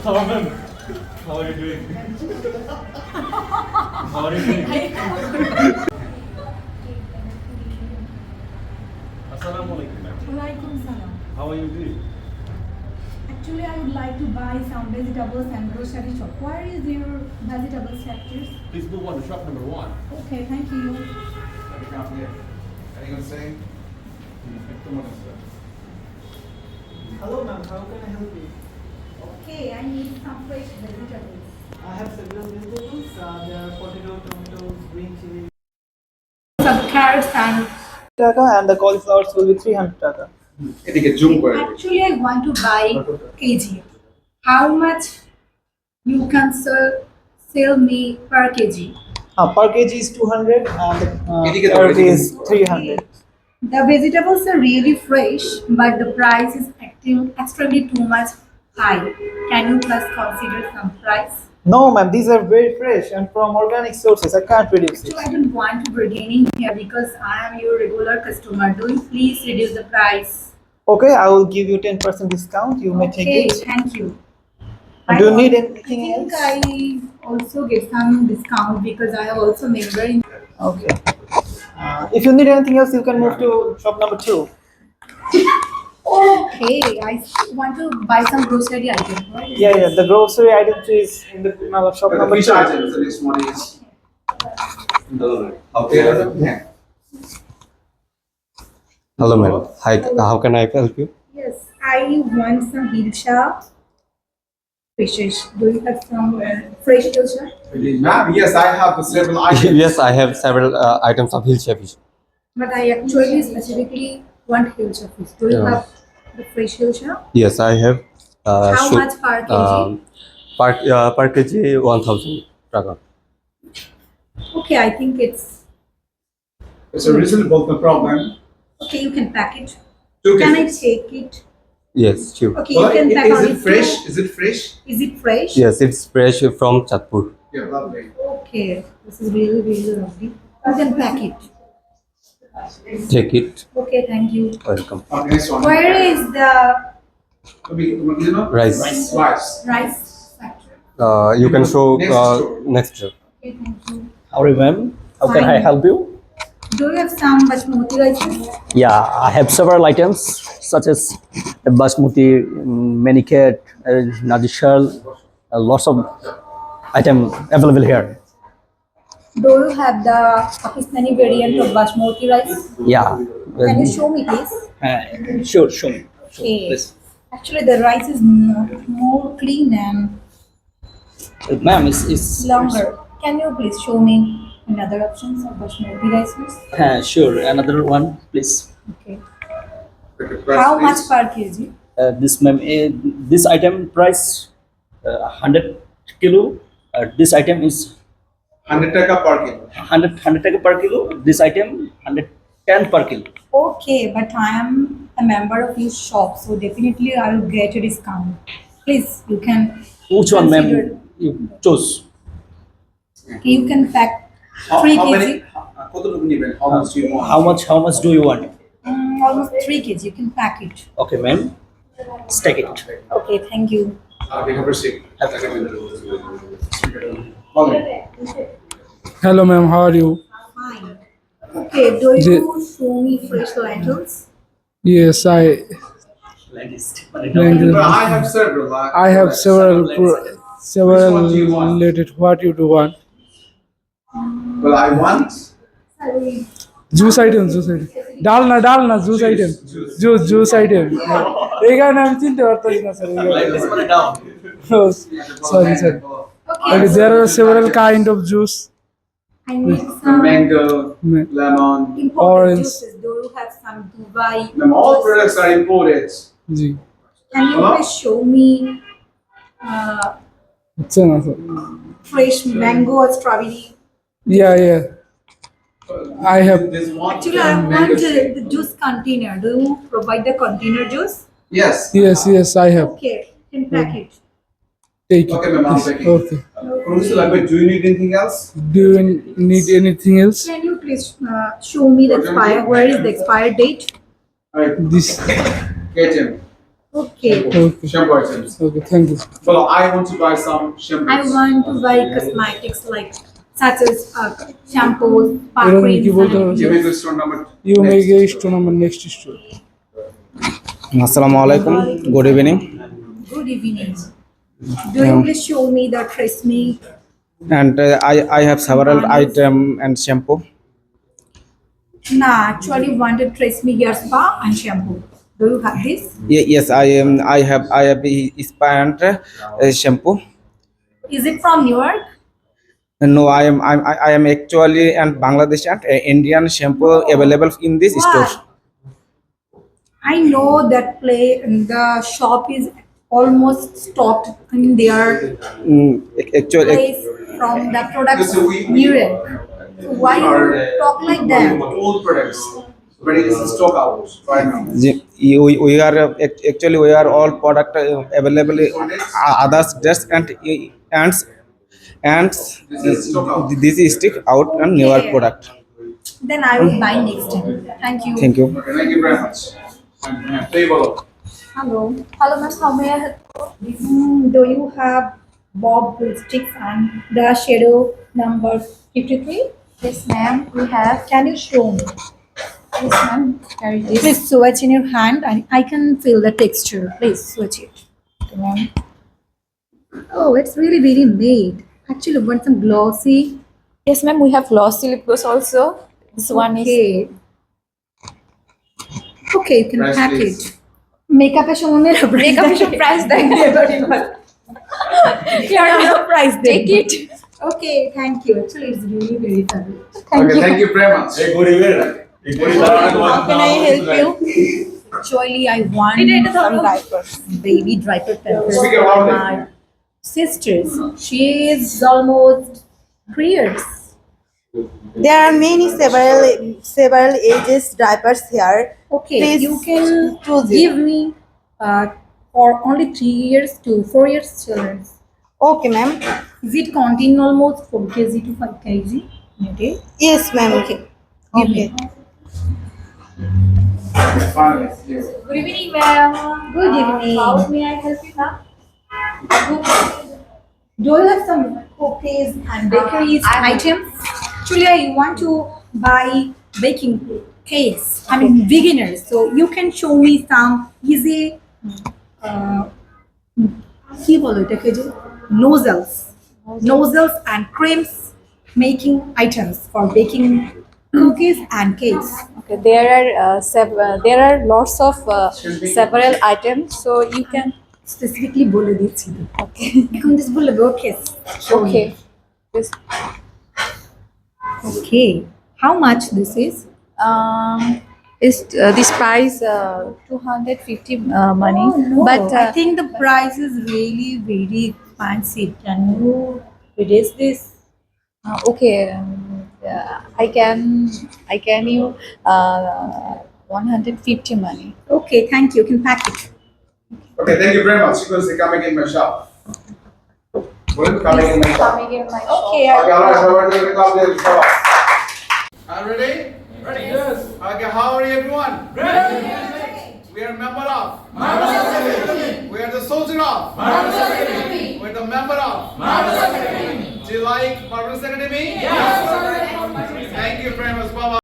How are you doing? How are you doing? Assalamu alaikum, ma'am. Walaikum salam. How are you doing? Actually, I would like to buy some vegetables and grocery shop. Where is your vegetable sectors? Please move on to shop number 1. Okay, thank you. Let me come here. Anyone saying? Hello ma'am, how can I help you? Okay, I need some fresh vegetables. I have several vegetables. There are potato, tomatoes, green chili. Some carrots and Taka and the cauliflowers will be 300 taka. এদিকে zoom করে actually I want to buy kg. How much you can sell me per kg? Per kg is 200 and এদিকে দাও, carrot এদিকে। is 300. The vegetables are really fresh, but the price is extremely too much high. Can you please consider some price? No ma'am, these are very fresh and from organic sources. I can't reduce it. So I don't want to bargaining here because I am your regular customer. Do you please reduce the price? Okay, I will give you 10% discount. You may take Okay, it. thank you. Do you need I anything think else? I also get some discount because I am also member in. Okay. If you need anything else, you can move to shop number 2. Okay, I want to buy some grocery item. Yeah, the grocery items is in the shop the number fish 2. items, the next one is okay. Yeah. Hello, madam. Hi, how can I help you? Yes, I want some hilsha fishes. Do you have some fresh hilsha? Ma'am, yes, I have several items. Yes, I have several items of hill fish. But I actually specifically want hilsha fish. Do you Yeah. have the fresh hilsha? Yes, I have. How much per kg? Per kg 1000 taka. Okay, I think it's It's a reasonable, no problem. okay. You can pack it. 2 Can I kgs. take it? Yes, sure. Okay, Well, you can pack is only it fresh? two. Is it fresh? Is it fresh? Yes, it's fresh from Chatpur. Yeah, lovely. Okay, this is really really lovely. You can pack it. Take it. Okay, thank you. Welcome. Okay, next one. Where is the You know? Rice. Rice. rice factory? You can show Next store. next year. Okay, thank you. Howdy, ma'am. How can I Fine. help you? Do you have some basmati rices? Yeah, I have several items such as the basmati, manicat, nadishal, lots of item available here. Do you have the Pakistani variant of basmati rice? Yeah. Can you show me please? Sure, show me. Okay. Please. Actually, the rice is not more clean and Ma'am, it's longer. Can you please show me another options of basmati rice? Please? Sure, another one, please. Okay. Okay, price, How please. much per kg? This ma'am, this item price 100 kilo. This item is 100 taka per kilo. 100 taka per kilo. This item 110 per kilo. Okay, but I am a member of your shop, so definitely I will get a discount. Please, you can. Which one, ma'am? consider- You choose. Okay, you can pack How 3 how kg. many? কতটুকু নেবেন? How much do you want? How much do you want? Almost 3 kg. You can pack it. Okay, ma'am. Let's take it. Okay, thank you. Okay, have a receipt. Hello, ma'am. How are you? Fine. Okay, do you show me fresh lentils? Yes, Ladies. Lentils. Well, I have several. I have several Which one do you want? related. What you do want? Well, I want Juice item. Dalna, juice item. Juice item. এই কারণে আমি চিনতে পারতেছি না sir. Sorry, sir. Okay, there are several kind of juice. I need some mango, lemon. imported Orange. juices. Do you have some Dubai? All products are imported. G Can you Hello? please show me uh, হচ্ছে না sir. fresh mango or strawberry? Yeah. I have. This one. Actually, I want the juice container. Do you provide the container juice? Yes. Yes, I have. Okay, can pack it. Take it. Okay, ma'am, I'll take it. Okay. Do you need anything else? Do you need anything else? Can you please show me the expire? Where is the expired date? Alright, This. get him. Okay. Okay. Shampoo items. Okay. Thank you. Well, I want to buy some shampoos. I want to buy cosmetics like such as shampoos, spa এরকম কি creams, বলতে and হবে? Give me the store number. You may next. get store number next store. Assalamu alaikum. Good evening. good evening. Do you please show me the Tresemme? And I have several item and shampoo. Nah, actually wanted Tresemme hair spa and shampoo. Do you have this? Yes, I have a spa and shampoo. Is it from New York? No, I am actually an Bangladesh and Indian shampoo available in this store. What? I know that the shop is almost stopped in their Actually, place from the products So we- New York. So why you talk like that? Old products, but it is stock out right now. we are actually we are all product available others just and this is stick out and newer Okay. product. Then I will buy next time. Thank you. Thank you. Okay, thank you very much. And table. Hello. Hello, ma'am. How may I help you? Do you have bob sticks and the shadow number 53? Yes, ma'am. We have. Can you show me? Yes, ma'am. Carry this. Please swatch in your hand and I can feel the texture. Please swatch it. Okay, ma'am. Oh, it's really very made. Actually, want some glossy. Yes, ma'am. We have glossy lip gloss also. This one is Okay. Okay, you can Price, pack please. it. Makeup is shown makeup is a price tag. Your price. Take it. Okay, thank you. Actually, it's really very fun. Okay, thank you very much. Hey, good evening. How can I help you? Actually, I want some diapers, baby diaper pampers Speak for aloud. my sisters. She is almost 3 years. There are several ages diapers here. Okay, Please you can choose it. give me for only 3 years to 4 years children. Okay, ma'am. Is it contain almost 4 kg to 5 kg? Okay. Yes, ma'am. Okay. Give me. Okay. Fine. Good evening, ma'am. Good evening. How may I help you, ma'am? Do you have some cookies and bakeries items? Actually, I want to buy baking cakes. I mean, beginners. So you can show me some easy কি বলো এটাকে যে nozzles and creams making items for baking cookies and cakes. Okay, there are lots of several items, so you can. Specifically বলে দিচ্ছি Okay. এখন just বলে ওকে Okay. This okay how much this is is this price 250 money, Oh, no. but I think the price is really very expensive. Can you reduce this? okay. I can you 150 money. Okay, thank you. You can pack it. Okay, thank you very much. Because they coming in my shop. Well, coming in my shop. Coming in my Okay, Okay, all right, so we're going to come there and show us. Are you ready? Ready? Yes. Okay, how are you everyone? Ready? We are member of. We are the soldier of. We are the member of. Do you like Marvelous Academy? Yes. Thank you very much. Bye-bye.